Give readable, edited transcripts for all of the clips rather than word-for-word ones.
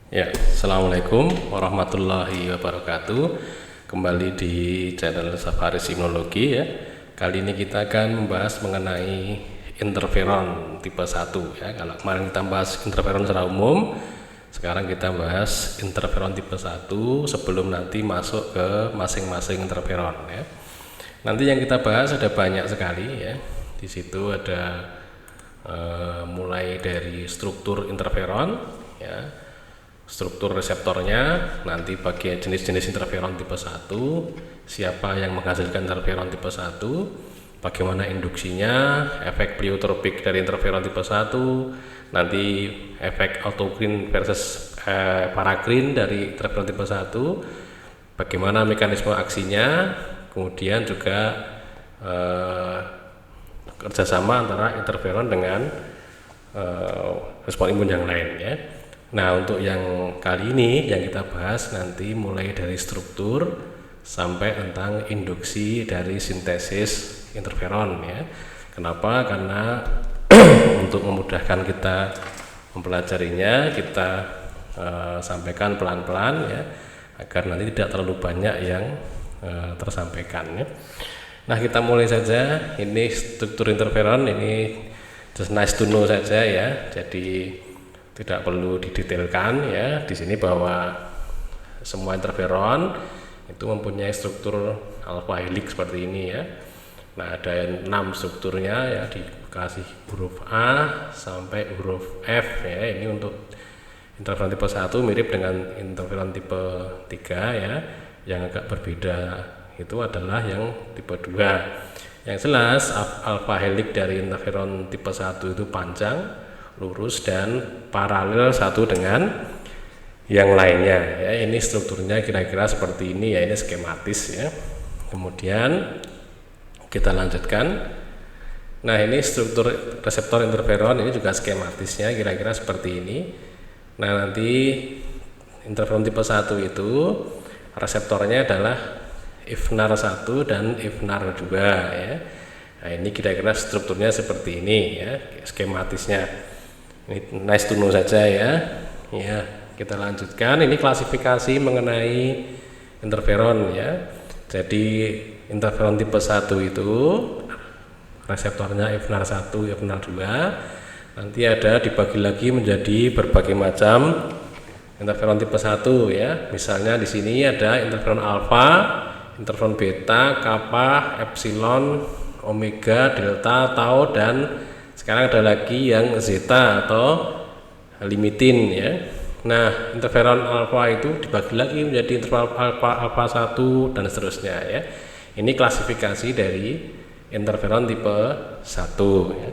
Ya, Assalamualaikum warahmatullahi wabarakatuh. Kembali di channel Safaris Imunologi ya. Kali ini kita akan membahas mengenai interferon tipe 1 ya. Kalau kemarin kita bahas interferon secara umum, sekarang kita bahas interferon tipe 1 sebelum nanti masuk ke masing-masing interferon ya. Nanti yang kita bahas ada banyak sekali ya. Di situ ada mulai dari struktur interferon ya, struktur reseptornya, nanti bagi jenis-jenis interferon tipe 1, siapa yang menghasilkan interferon tipe 1, bagaimana induksinya, efek pleiotropic dari interferon tipe 1, nanti efek autokrin versus parakrin dari interferon tipe 1, bagaimana mekanisme aksinya, kemudian juga kerjasama antara interferon dengan respon imun yang lain ya. Nah, untuk yang kali ini yang kita bahas nanti mulai dari struktur sampai tentang induksi dari sintesis interferon ya. Kenapa? Karena untuk memudahkan kita mempelajarinya, kita sampaikan pelan-pelan ya, agar nanti tidak terlalu banyak yang tersampaikan ya. Nah, kita mulai saja. Ini struktur interferon, ini just nice to know saja ya. Jadi tidak perlu didetailkan ya di sini bahwa semua interferon itu mempunyai struktur alpha helix seperti ini ya. Nah, ada 6 strukturnya ya, dikasih huruf A sampai huruf F ya. Ini untuk interferon tipe 1 mirip dengan interferon tipe 3 ya. Yang agak berbeda itu adalah yang tipe 2. Yang jelas alpha helix dari interferon tipe 1 itu panjang, lurus dan paralel satu dengan yang lainnya ya. Ini strukturnya kira-kira seperti ini ya, ini skematis ya. Kemudian kita lanjutkan. Nah, ini struktur reseptor interferon, ini juga skematisnya kira-kira seperti ini. Nah, nanti interferon tipe 1 itu reseptornya adalah IFNAR 1 dan IFNAR 2 ya. Nah, ini kira-kira strukturnya seperti ini ya, skematisnya. Ini nice to know saja ya. Ya, kita lanjutkan. Ini klasifikasi mengenai interferon ya. Jadi interferon tipe 1 itu reseptornya IFNAR 1, IFNAR 2. Nanti ada dibagi lagi menjadi berbagai macam interferon tipe 1 ya. Misalnya di sini ada interferon alfa, interferon beta, kappa, epsilon, omega, delta, tau, dan sekarang ada lagi yang zeta atau limitin ya. Nah, interferon alfa itu dibagi lagi menjadi interferon alfa 1 dan seterusnya ya. Ini klasifikasi dari interferon tipe 1 ya.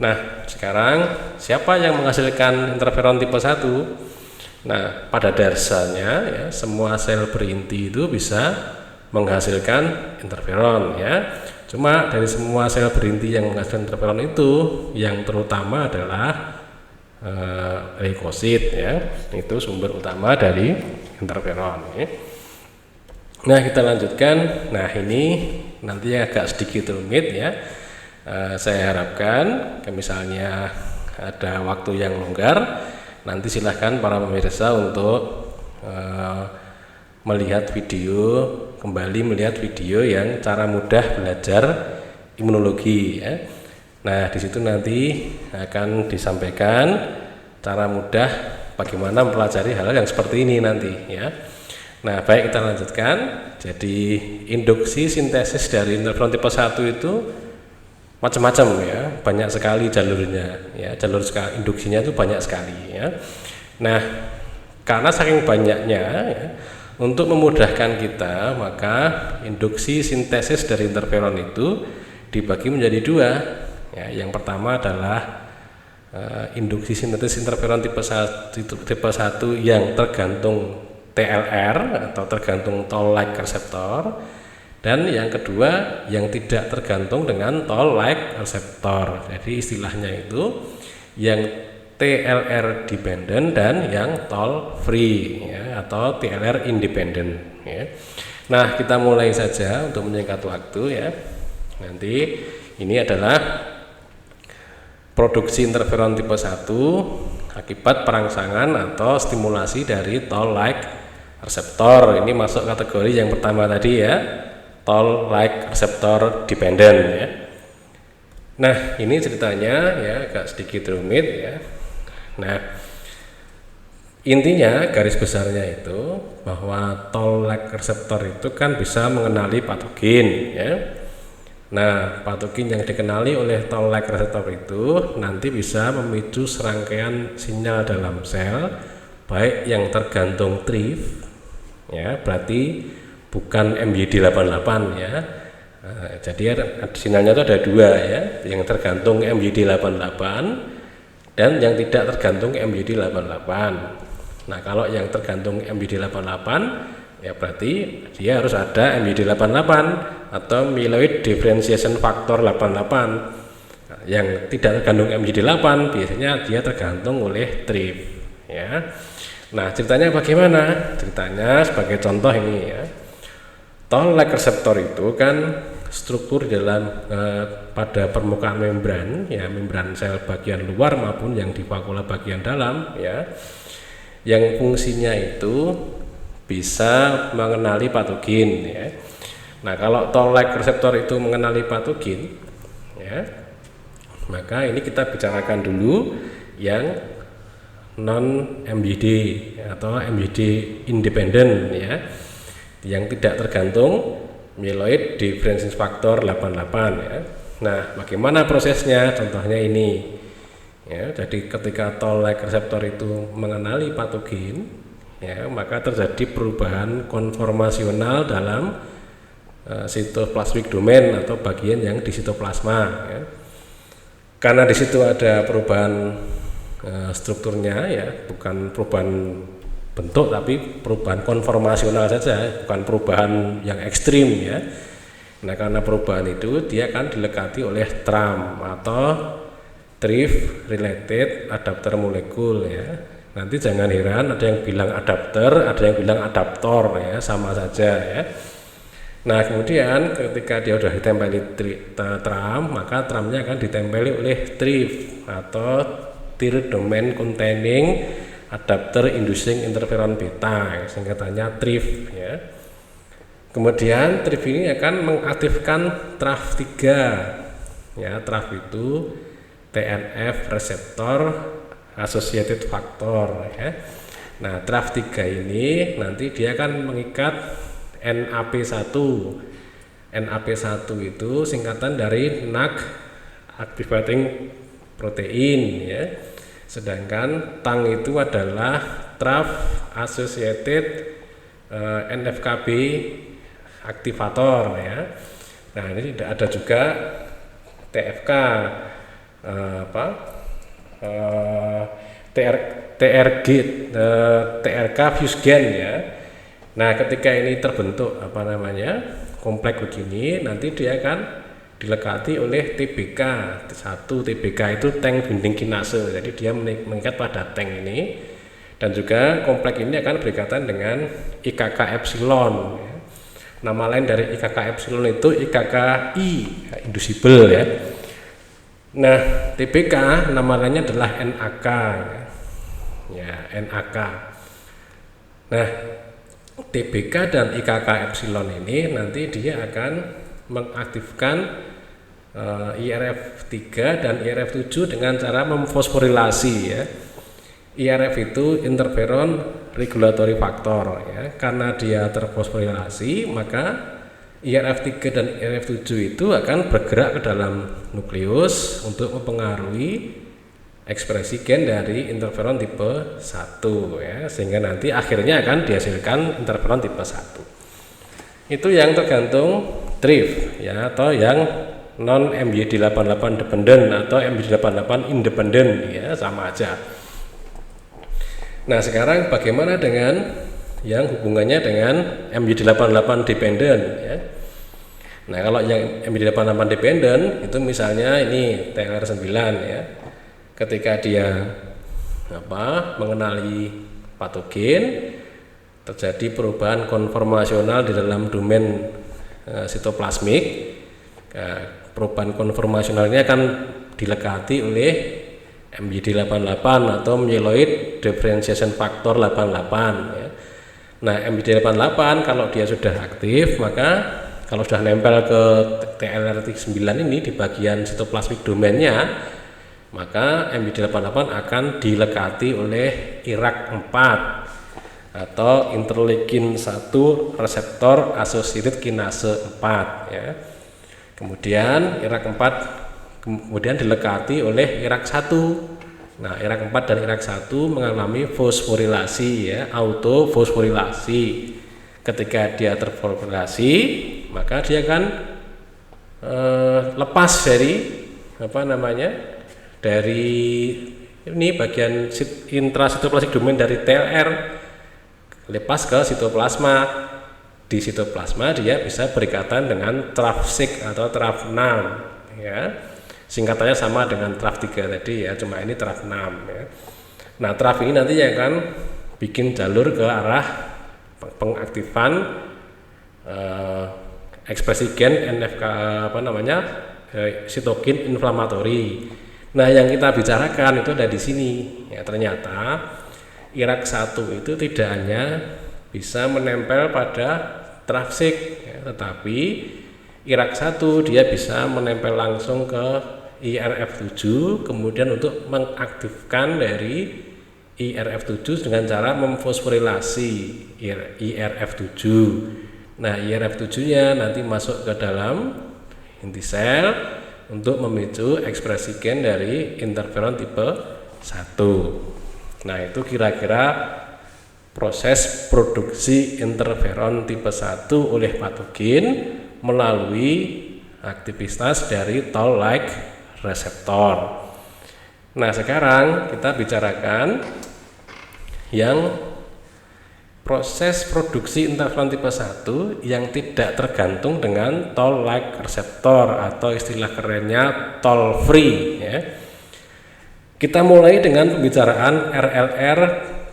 Nah, sekarang siapa yang menghasilkan interferon tipe 1? Nah, pada dasarnya ya, semua sel berinti itu bisa menghasilkan interferon ya. Cuma dari semua sel berinti yang menghasilkan interferon itu, yang terutama adalah leukosit ya. Itu sumber utama dari interferon ya. Nah, kita lanjutkan. Nah, ini nanti agak sedikit rumit ya. Saya harapkan misalnya ada waktu yang longgar, nanti silahkan para pemirsa untuk kembali melihat video yang cara mudah belajar imunologi ya. Nah, di situ nanti akan disampaikan cara mudah bagaimana mempelajari hal yang seperti ini nanti ya. Nah, baik, kita lanjutkan. Jadi induksi sintesis dari interferon tipe 1 itu macam-macam ya, banyak sekali jalurnya ya. Jalur induksinya itu banyak sekali ya. Nah, karena saking banyaknya ya, untuk memudahkan kita, maka induksi sintesis dari interferon itu dibagi menjadi 2 ya. Yang pertama adalah induksi sintesis interferon tipe 1 yang tergantung TLR atau tergantung toll-like reseptor, dan yang kedua yang tidak tergantung dengan toll-like reseptor. Jadi istilahnya itu yang TLR dependent dan yang toll free ya, atau TLR independent ya. Nah, kita mulai saja untuk menyingkat waktu ya. Nanti ini adalah produksi interferon tipe 1 akibat perangsangan atau stimulasi dari toll-like reseptor. Ini masuk kategori yang pertama tadi ya, toll-like reseptor dependent ya. Nah, ini ceritanya ya agak sedikit rumit ya. Nah, intinya garis besarnya itu bahwa toll-like reseptor itu kan bisa mengenali patogen ya. Nah, patogen yang dikenali oleh toll-like reseptor itu nanti bisa memicu serangkaian sinyal dalam sel, baik yang tergantung TRIF ya, berarti bukan MYD88 ya. Nah, jadi sinyalnya itu ada dua ya, yang tergantung MYD88 dan yang tidak tergantung MYD88. Nah, kalau yang tergantung MYD88 ya berarti dia harus ada MYD88 atau myeloid differentiation factor 88. Yang tidak tergantung MYD8 biasanya dia tergantung oleh TRIF ya. Nah, ceritanya bagaimana? Ceritanya sebagai contoh ini ya. Toll-like reseptor itu kan struktur di dalam pada permukaan membran ya, membran sel bagian luar maupun yang di vakula bagian dalam ya, yang fungsinya itu bisa mengenali patogen ya. Nah, kalau toll-like reseptor itu mengenali patogen ya, maka ini kita bicarakan dulu yang non MYD atau MYD independent ya, yang tidak tergantung myeloid differentiation factor 88 ya. Nah, bagaimana prosesnya? Contohnya ini ya, jadi ketika toll-like reseptor itu mengenali patogen ya, maka terjadi perubahan konformasional dalam sitoplasmic domain atau bagian yang di sitoplasma ya. Karena di situ ada perubahan strukturnya ya, bukan perubahan bentuk tapi perubahan konformasional saja, bukan perubahan yang ekstrim ya. Nah, karena perubahan itu dia akan dilekati oleh TRAM atau TRIF related adapter molekul ya. Nanti jangan heran ada yang bilang adapter, ada yang bilang adaptor ya, sama saja ya. Nah, kemudian ketika dia sudah ditempeli TRAM, maka TRAM-nya akan ditempeli oleh TRIF atau Third Domain Containing Adapter Inducing Interferon Beta, singkatannya TRIF ya. Kemudian TRIF ini akan mengaktifkan TRAF3 ya. TRAF itu TNF receptor associated factor ya. Nah, TRAF3 ini nanti dia akan mengikat NAP1. NAP1 itu singkatan dari NAC activating protein ya. Sedangkan TANG itu adalah TRAF associated NFKB aktivator ya. Nah, ini ada juga TFK TRK fusgen ya. Nah, ketika ini terbentuk kompleks begini, nanti dia akan dilekati oleh TBK 1. TBK itu tank binding kinase, jadi dia mengikat pada tank ini, dan juga kompleks ini akan berikatan dengan IKK epsilon ya. Nama lain dari IKK epsilon itu IKKI inducible ya. Nah, TBK nama lainnya adalah NAK ya, NAK. Nah, TBK dan IKK epsilon ini nanti dia akan mengaktifkan IRF3 dan IRF7 dengan cara memfosforilasi ya. IRF itu interferon regulatory factor ya. Karena dia terfosforilasi, maka IRF3 dan IRF7 itu akan bergerak ke dalam nukleus untuk mempengaruhi ekspresi gen dari interferon tipe 1 ya, sehingga nanti akhirnya akan dihasilkan interferon tipe 1. Itu yang tergantung TRIF ya, atau yang non MYD88 dependent atau MYD88 independent ya, sama aja. Nah, sekarang bagaimana dengan yang hubungannya dengan MYD88 dependent ya. Nah, kalau yang MYD88 dependent itu misalnya ini TLR9 ya. Ketika dia mengenali patogen, terjadi perubahan konformasional di dalam domain sitoplasmik. Perubahan konformasional ini akan dilekati oleh MYD88 atau myeloid differentiation factor 88 ya. Nah, MYD88 kalau dia sudah aktif, maka kalau sudah nempel ke TLR9 ini di bagian sitoplasmik domainnya, maka MYD88 akan dilekati oleh IRAK4 atau interleukin 1 reseptor associated kinase 4 ya. Kemudian IRAK4 kemudian dilekati oleh IRAK1. Nah, IRAK4 dan IRAK1 mengalami fosforilasi ya, autofosforilasi. Ketika dia terfosforilasi, maka dia akan lepas dari dari ini bagian intrasitoplasmik domain dari TLR, lepas ke sitoplasma. Di sitoplasma dia bisa berikatan dengan TRAF6 atau TRAF6 ya. Singkatannya sama dengan TRAF3 tadi ya, cuma ini TRAF6 ya. Nah, TRAF ini nanti akan bikin jalur ke arah pengaktifan ekspresi gen NFK sitokin inflamatori. Nah, yang kita bicarakan itu ada di sini ya. Ternyata IRAK1 itu tidak hanya bisa menempel pada TRAF6 ya, tetapi IRAK1 dia bisa menempel langsung ke IRF7, kemudian untuk mengaktifkan dari IRF7 dengan cara memfosforilasi IRF7. Nah, IRF7-nya nanti masuk ke dalam inti sel untuk memicu ekspresi gen dari interferon tipe 1. Nah, itu kira-kira proses produksi interferon tipe 1 oleh patogen melalui aktivitas dari toll-like reseptor. Nah, sekarang kita bicarakan yang proses produksi interferon tipe 1 yang tidak tergantung dengan toll-like reseptor atau istilah kerennya toll free ya. Kita mulai dengan pembicaraan RLR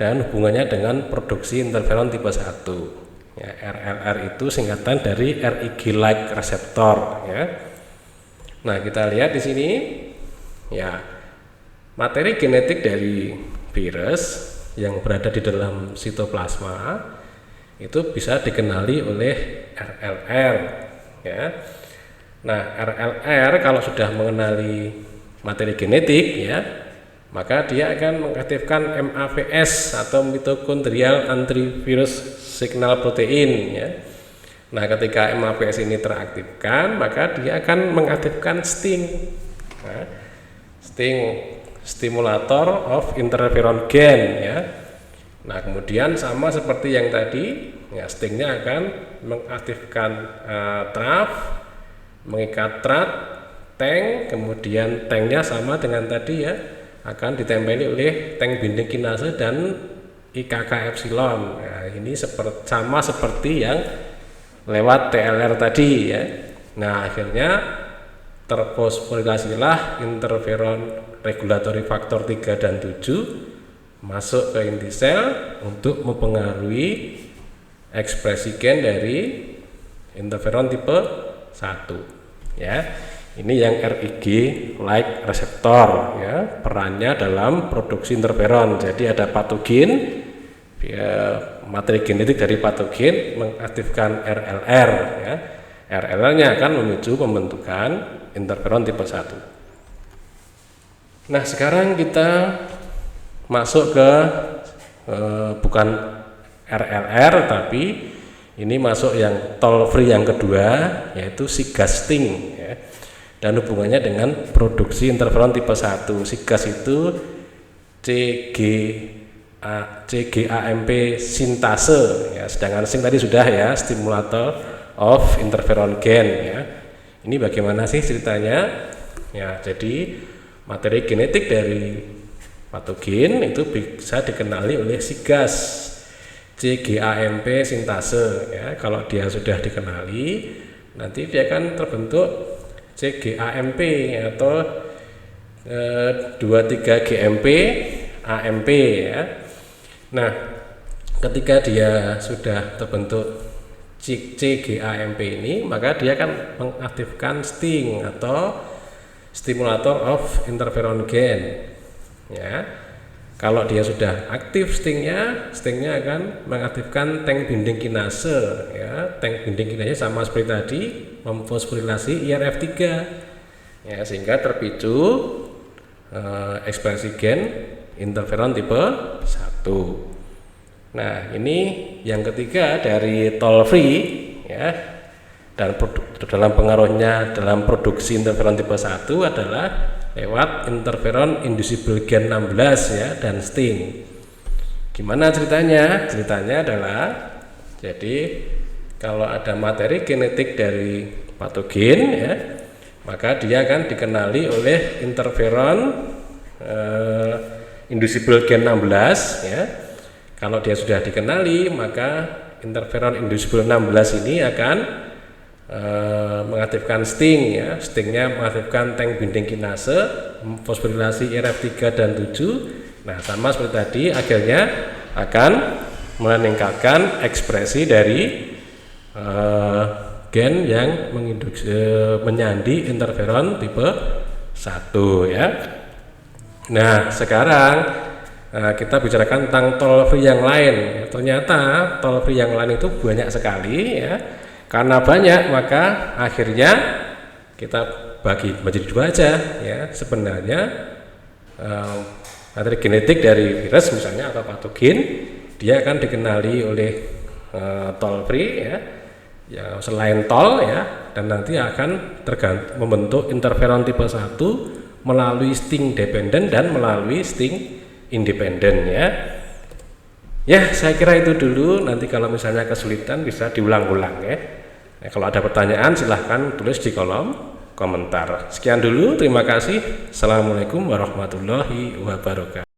dan hubungannya dengan produksi interferon tipe 1 ya. RLR itu singkatan dari RIG-like reseptor ya. Nah, kita lihat di sini ya, materi genetik dari virus yang berada di dalam sitoplasma itu bisa dikenali oleh RLR ya. Nah, RLR kalau sudah mengenali materi genetik ya, maka dia akan mengaktifkan MAVS atau mitokondrial antivirus signal protein ya. Nah, ketika MAVS ini teraktifkan, maka dia akan mengaktifkan STING. Nah, STING stimulator of interferon gen ya. Nah, kemudian sama seperti yang tadi, ya, STING-nya akan mengaktifkan TRAF, mengikat TRAT, tank, kemudian tanknya sama dengan tadi ya, akan ditempeli oleh tank binding kinase dan IKK epsilon. Nah, ini sama seperti yang lewat TLR tadi ya. Nah, akhirnya terfosforilasilah interferon regulatory faktor 3 dan 7 masuk ke inti sel untuk mempengaruhi ekspresi gen dari interferon tipe 1 ya. Ini yang RIG like reseptor ya, perannya dalam produksi interferon. Jadi ada patogen ya, materi genetik dari patogen mengaktifkan RLR ya. RLR-nya akan memicu pembentukan interferon tipe 1. Nah, sekarang kita masuk ke bukan RLR tapi ini masuk yang toll free yang kedua, yaitu SIGA-STING ya. Dan hubungannya dengan produksi interferon tipe 1. SIGAS itu CGAMP sintase ya, sedangkan STING tadi sudah ya, stimulator of interferon gen ya. Ini bagaimana sih ceritanya? Ya, jadi materi genetik dari patogen itu bisa dikenali oleh SIGAS CGAMP sintase ya. Kalau dia sudah dikenali, nanti dia akan terbentuk CGAMP atau 23GMP AMP ya. Nah, ketika dia sudah terbentuk CGAMP ini, maka dia akan mengaktifkan STING atau stimulator of interferon gen ya. Kalau dia sudah aktif stingnya akan mengaktifkan tank binding kinase, ya. Tank binding kinase sama seperti tadi memfosforilasi IRF3, ya, sehingga terpicu ekspresi gen interferon tipe 1. Nah, ini yang ketiga dari toll free, ya. Dan dalam pengaruhnya dalam produksi interferon tipe 1 adalah lewat interferon inducible gen 16, ya, dan sting. Gimana ceritanya? Ceritanya adalah, jadi kalau ada materi genetik dari patogen, ya, maka dia akan dikenali oleh interferon inducible gen 16, ya. Kalau dia sudah dikenali, maka interferon inducible 16 ini akan mengaktifkan sting, ya. Stingnya mengaktifkan tank binding kinase, fosforilasi IRF3 dan 7. Nah, sama seperti tadi, akhirnya akan meningkatkan ekspresi dari gen yang menyandi interferon tipe 1, ya. Nah, sekarang kita bicarakan tentang toll free yang lain. Ternyata toll free yang lain itu banyak sekali, ya. Karena banyak, maka akhirnya kita bagi menjadi dua aja, ya. Sebenarnya materi genetik dari virus misalnya atau patogen, dia akan dikenali oleh toll free, ya, selain toll, ya, dan nanti akan membentuk interferon tipe 1 melalui sting dependen dan melalui sting independen, ya. Ya, saya kira itu dulu. Nanti kalau misalnya kesulitan bisa diulang-ulang, ya. Nah, kalau ada pertanyaan silahkan tulis di kolom komentar. Sekian dulu, terima kasih. Assalamualaikum warahmatullahi wabarakatuh.